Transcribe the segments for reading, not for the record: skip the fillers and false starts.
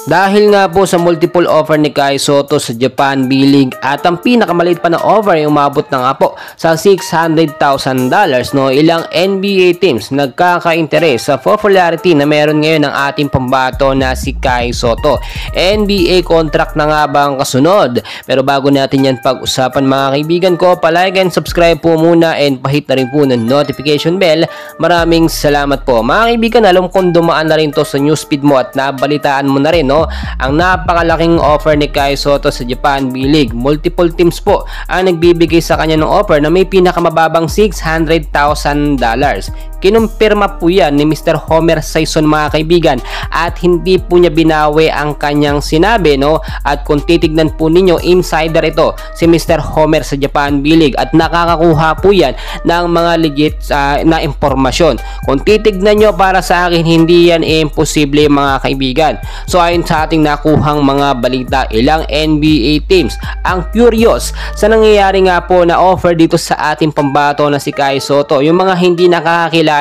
Dahil nga po sa multiple offer ni Kai Sotto sa Japan B-League at ang pinakamaliit pa na offer ay umabot na nga po sa $600,000, no, ilang NBA teams nagkaka-interes sa popularity na meron ngayon ng ating pambato na si Kai Sotto. NBA contract na nga ba ang kasunod? Pero bago natin yan pag-usapan mga kaibigan ko, palike and subscribe po muna and pahit na rin po ng notification bell. Maraming salamat po. Mga kaibigan, alam kong dumaan na rin to sa newsfeed mo at nabalitaan mo na rin, no, ang napakalaking offer ni Kai Sotto sa Japan B-League. Multiple teams po ang nagbibigay sa kanya ng offer na may pinakamababang $600,000. Kinumpirma po yan ni Mr. Homer Sison mga kaibigan at hindi po niya binawi ang kanyang sinabi, no? At kung titignan po ninyo, insider ito si Mr. Homer sa Japan B-League at nakakakuha po yan ng mga legit na impormasyon. Kung titignan nyo, para sa akin hindi yan imposible mga kaibigan. So ayon sa ating nakuhang mga balita, ilang NBA teams ang curious sa nangyayari nga po na offer dito sa ating pambato na si Kai Sotto. Yung mga hindi nakakakilala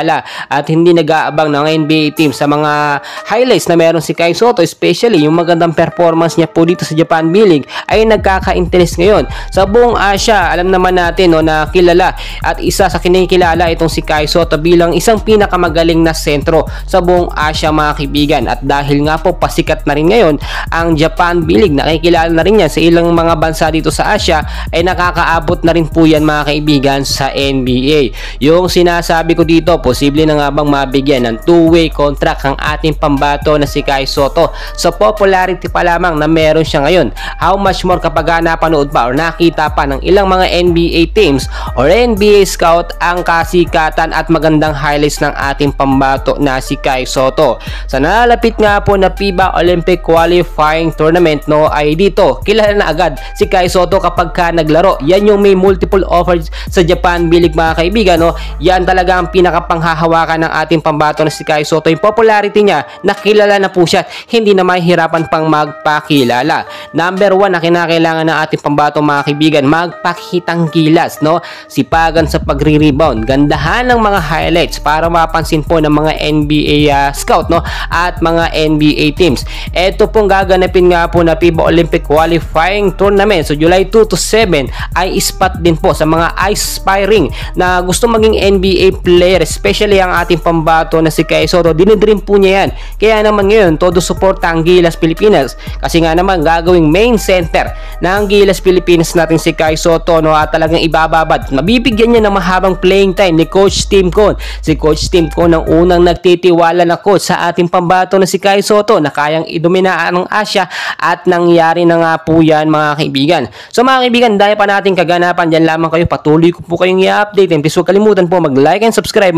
at hindi nag-aabang ng NBA team sa mga highlights na meron si Kai Sotto, especially yung magandang performance niya po dito sa Japan B-League, ay nagkaka-interest ngayon sa buong Asia. Alam naman natin, no, na kilala at isa sa kinikilala itong si Kai Sotto bilang isang pinakamagaling na sentro sa buong Asia mga kaibigan. At dahil nga po pasikat na rin ngayon ang Japan B-League, nakikilala na rin yan sa ilang mga bansa dito sa Asia, ay nakakaabot na rin po yan mga kaibigan sa NBA. Yung sinasabi ko dito, posible na nga bang mabigyan ng two-way contract ang ating pambato na si Kai Sotto sa popularity pa lamang na meron siya ngayon? How much more kapag napanood pa or nakita pa ng ilang mga NBA teams or NBA scout ang kasikatan at magandang highlights ng ating pambato na si Kai Sotto. Sa nalalapit nga po na FIBA Olympic Qualifying Tournament, no, ay dito kilala na agad si Kai Sotto kapag ka naglaro. Yan yung may multiple offers sa Japan B-League mga kaibigan, no. Yan talaga ang pinakapanghahawakan ng ating pambato na si Kai Sotto. Yung popularity niya, nakilala na po siya, hindi na mahihirapan pang magpakilala. Number 1 na kinakailangan ng ating pambato mga kaibigan, magpakitang gilas, no, sipagan sa pagre-rebound, gandahan ng mga highlights para mapansin po ng mga NBA scout, no, at mga NBA teams. Ito pong gaganapin nga po na FIBA Olympic Qualifying Tournament so July 2 to 7 ay spot din po sa mga aspiring na gusto maging NBA player, especially ang ating pambato na si Kai Sotto. Dinidream po niya yan. Kaya naman ngayon, todo suporta ang Gilas Pilipinas kasi nga naman gagawing main center ng Gilas Pilipinas natin si Kai Sotto, no, at talagang ibababad. Mabibigyan niya ng mahabang playing time ni Coach Tim Cone. Si Coach Tim Cone ang unang nagtitiwala na coach sa ating pambato na si Kai Sotto na kayang idominaan ng Asia at nangyari na nga po yan mga kaibigan. So mga kaibigan, dahil pa natin kaganapan, dyan lamang kayo, patuloy ko po kayong i-update and please huwag kalimutan po mag-like and subscribe.